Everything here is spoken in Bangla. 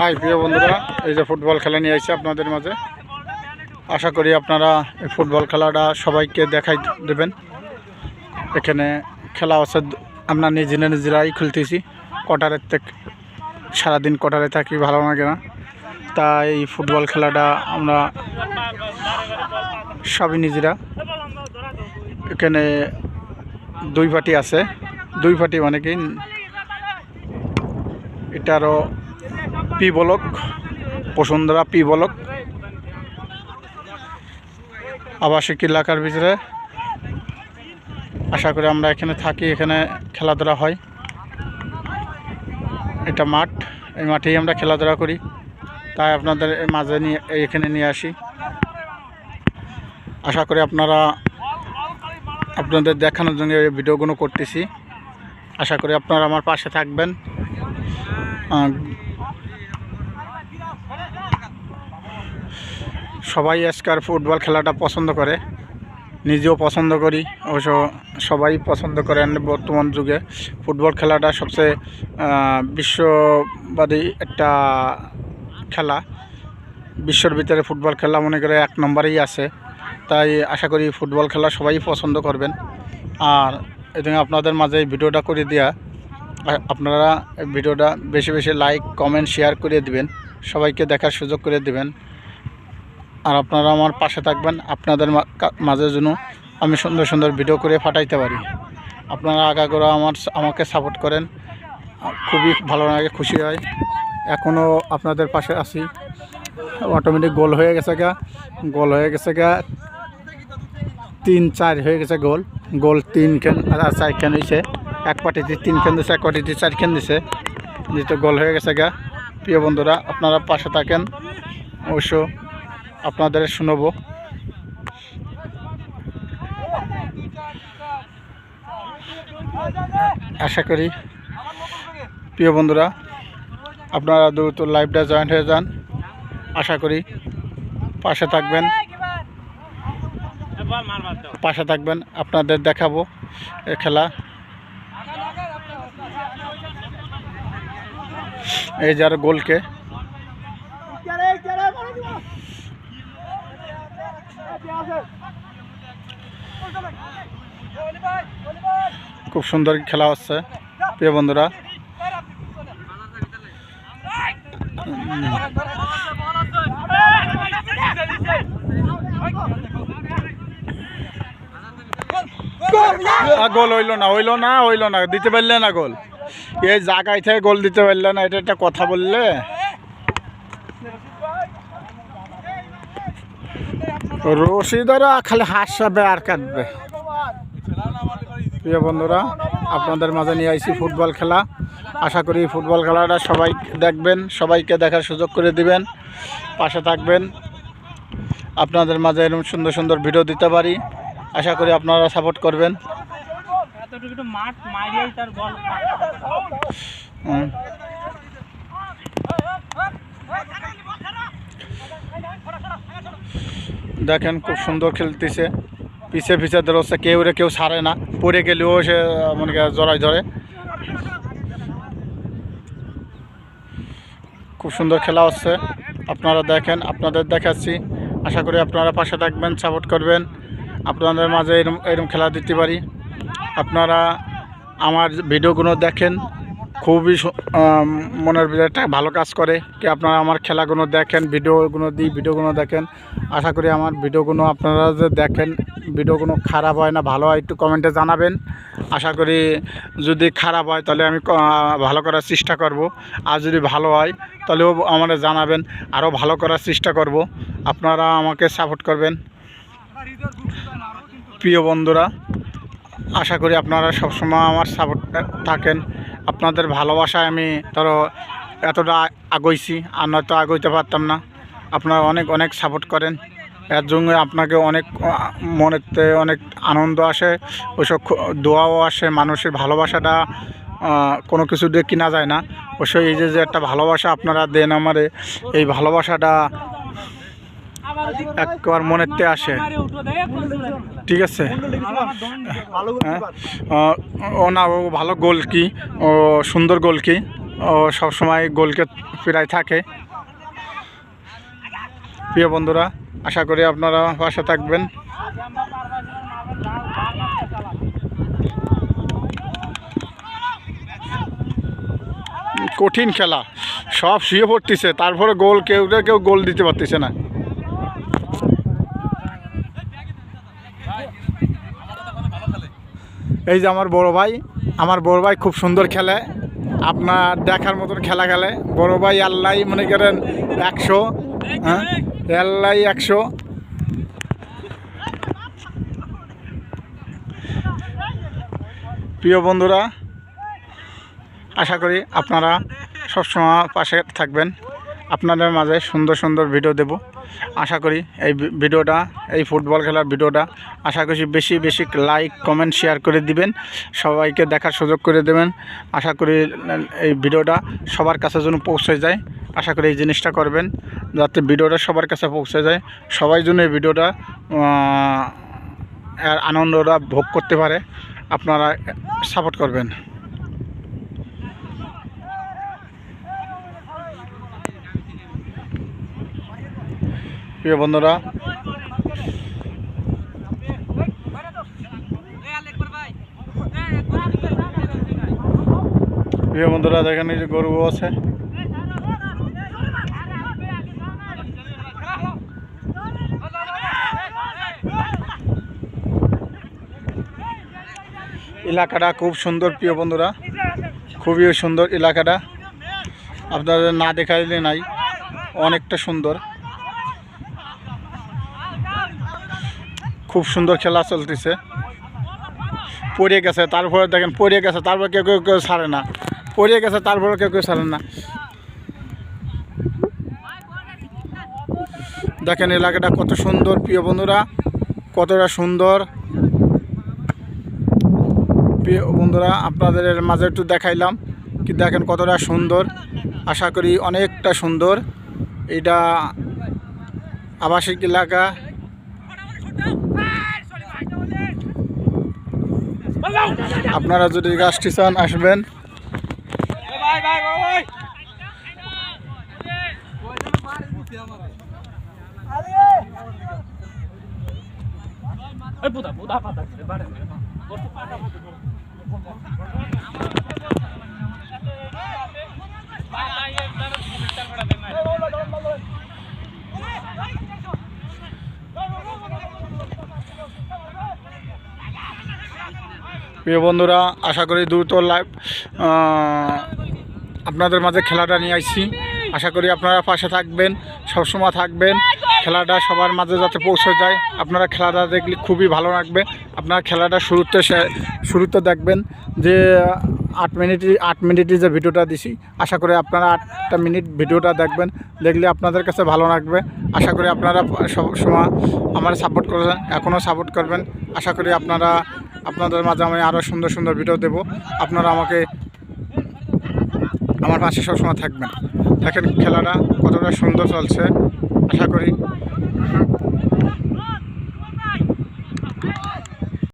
হাই প্রিয় বন্ধুরা, এই যে ফুটবল খেলা নিয়ে আসছে আপনাদের মাঝে। আশা করি আপনারা এই ফুটবল খেলাটা সবাইকে দেখাই দেবেন। এখানে খেলা আছে, আমরা নিজেরাই খেলতেছি। কোয়ার্টারের থেকে সারাদিন কোয়ার্টারে থাকি, ভালো লাগে না, তাই এই ফুটবল খেলাটা আমরা সবই নিজেরা। এখানে দুই পার্টি আছে, দুই পার্টি মানে কি, এটারও P block, Bashundhara P block আবাসিক এলাকার ভিতরে। আশা করি আমরা এখানে থাকি, এখানে খেলাধুলা হয়। এটা মাঠ, এই মাঠেই আমরা খেলাধুলা করি, তাই আপনাদের মাঝে এখানে নিয়ে আসি। আশা করি আপনাদের দেখানোর জন্য এই ভিডিওগুলো করতেছি। আশা করি আপনারা আমার পাশে থাকবেন। সবাই আজকাল ফুটবল খেলাটা পছন্দ করে, নিজেও পছন্দ করি, অবশ্য সবাই পছন্দ করেন। বর্তমান যুগে ফুটবল খেলাটা সবচেয়ে বিশ্ববাদী একটা খেলা। বিশ্বর ভিতরে ফুটবল খেলা মনে করে 1 নম্বরেই আছে, তাই আশা করি ফুটবল খেলা সবাই পছন্দ করবেন। আর এজন্য আপনাদের মাঝে এই ভিডিওটা করে দেওয়া, আপনারা ভিডিওটা বেশি বেশি লাইক কমেন্ট শেয়ার করে দিবেন, সবাইকে দেখার সুযোগ করে দিবেন। আর আপনারা আমার পাশে থাকবেন, আপনাদের মাঝে যেন আমি সুন্দর সুন্দর ভিডিও করে পাঠাইতে পারি। আপনারা আগাগোড়া আমাকে সাপোর্ট করেন, খুবই ভালো লাগে, খুশি হয়। এখনও আপনাদের পাশে আছি। অটোমেটিক গোল হয়ে গেছে গা, 3-4 হয়ে গেছে গোল 3 খেন আর 4 খেন হয়েছে। এক পার্টিতে 3 খেন দিছে, এক পার্টিতে 4 খেন দিছে, যেহেতু গোল হয়ে গেছে গা। প্রিয় বন্ধুরা, আপনারা পাশে থাকেন, অবশ্য আপনাদের শুনবো। আশা করি প্রিয় বন্ধুরা আপনারা দ্রুত লাইভটা জয়েন্ট হয়ে যান। আশা করি পাশে থাকবেন, আপনাদের দেখাবো এই খেলা। এই যার গোলকে খুব সুন্দর খেলা হচ্ছে প্রিয় বন্ধুরা। গোল হইল না, দিতে পারলে না গোল। এই জায়গায় থেকে গোল দিতে পারলে না, এটা একটা কথা বললে। রশিদারা খালি হাসবে আর কাঁদবে। প্রিয় বন্ধুরা, আপনাদের মাঝে নিয়ে আইছি ফুটবল খেলা। আশা করি ফুটবল খেলাটা সবাই দেখবেন, সবাইকে দেখার সুযোগ করে দিবেন, পাশে থাকবেন। আপনাদের মাঝে এরকম সুন্দর সুন্দর ভিডিও দিতে পারি, আশা করি আপনারা সাপোর্ট করবেন। দেখেন খুব সুন্দর খেলতেছে, পিছে ধরছে, কেউ ছাড়ে না, পড়ে গেলেও সে মনে করে জড়াই ধরে। খুব সুন্দর খেলা হচ্ছে, আপনারা দেখেন, আপনাদের দেখাচ্ছি। আশা করি আপনারা পাশে থাকবেন, সাপোর্ট করবেন, আপনাদের মাঝে এরকম খেলা দিতে পারি। আপনারা আমার ভিডিওগুলো দেখেন, খুবই মনের ভিতরে একটা ভালো কাজ করে কি আপনারা আমার খেলাগুলো দেখেন, ভিডিওগুলো দেখেন। আশা করি আমার ভিডিওগুলো আপনারা যে দেখেন, ভিডিওগুলো খারাপ হয় না ভালো হয় একটু কমেন্টে জানাবেন। আশা করি যদি খারাপ হয় তাহলে আমি ভালো করার চেষ্টা করব, আর যদি ভালো হয় তাহলেও আমাদের জানাবেন, আরও ভালো করার চেষ্টা করব। আপনারা আমাকে সাপোর্ট করবেন প্রিয় বন্ধুরা। আশা করি আপনারা সবসময় আমার সাপোর্ট থাকেন। আপনাদের ভালোবাসায় আমি ধরো এতটা আগইছি, আর নয়তো আগইতে পারতাম না। আপনারা অনেক সাপোর্ট করেন, এর জন্য আপনাকে মনেতে অনেক আনন্দ আসে, ওইসব দোয়াও আসে। মানুষের ভালোবাসাটা কোনো কিছু দিয়ে কিনা যায় না। অবশ্যই এই যে একটা ভালোবাসা আপনারা দেন আমারে, এই ভালোবাসাটা একবার মনেতে আসে, ঠিক আছে। ও না, ও ভালো গোল কি, ও সুন্দর গোল কি, ও সবসময় গোলকে ফিরাই থাকে। প্রিয় বন্ধুরা, আশা করি আপনারা পাশে থাকবেন। কঠিন খেলা, সব শুয়ে পড়তেছে, তারপরে গোল কেউ গোল দিতে পারতেছে না। এই যে আমার বড় ভাই খুব সুন্দর খেলে, আপনার দেখার মতন খেলা খেলে। বড় ভাই আল্লাহ মনে করেন 100, হ্যাঁ আল্লাহ 100। প্রিয় বন্ধুরা, আশা করি আপনারা সবসময় পাশে থাকবেন। আপনাদের মাঝে সুন্দর সুন্দর ভিডিও দেব। আশা করি এই ভিডিওটা, এই ফুটবল খেলার ভিডিওটা আশা করি বেশি বেশি লাইক কমেন্ট শেয়ার করে দিবেন, সবাইকে দেখার সুযোগ করে দেবেন। আশা করি এই ভিডিওটা সবার কাছে যেন পৌঁছে যায়। আশা করি এই জিনিসটা করবেন যাতে ভিডিওটা সবার কাছে পৌঁছে যায়, সবাই যেন এই ভিডিওটা আনন্দটা ভোগ করতে পারে। আপনারা সাপোর্ট করবেন। প্রিয় বন্ধুরা, দেখেন এই যে গরু আছে। এলাকাটা খুব সুন্দর প্রিয় বন্ধুরা, খুবই সুন্দর এলাকাটা, আপনাদের না দেখাইলে নাই, অনেকটা সুন্দর, খুব সুন্দর খেলা চলতেছে। পড়ে গেছে, তারপরে দেখেন পড়ে গেছে, তারপর কেউ কেউ ছাড়ে না, পড়ে গেছে তারপরে কেউ ছাড়ে না। দেখেন এলাকাটা কত সুন্দর প্রিয় বন্ধুরা, কতটা সুন্দর। প্রিয় বন্ধুরা, আপনাদের মাঝে একটু দেখাইলাম কি, দেখেন কতটা সুন্দর। আশা করি অনেকটা সুন্দর। এটা আবাসিক এলাকা। আপনারা যদি গাছটি চান আসবেন। প্রিয় বন্ধুরা, আশা করি দ্রুত লাইভ আপনাদের মাঝে খেলাটা নিয়ে আসছি। আশা করি আপনারা পাশে থাকবেন, সবসময় থাকবেন, খেলাটা সবার মাঝে যাতে পৌঁছে যায়। আপনারা খেলাটা দেখলে খুবই ভালো লাগবে। আপনারা খেলাটা শুরুতে দেখবেন যে 8 মিনিটের যে ভিডিওটা দিছি, আশা করি আপনারা 8টা মিনিট ভিডিওটা দেখবেন, দেখলে আপনাদের কাছে ভালো লাগবে। আশা করি আপনারা সবসময় আমার সাপোর্ট করবেন, এখনও সাপোর্ট করবেন। আশা করি আপনাদের মাঝে আমি আরও সুন্দর সুন্দর ভিডিও দেব। আপনারা আমাকে আমার পাশে সবসময় থাকবেন। দেখেন খেলাটা কতটা সুন্দর চলছে। আশা করি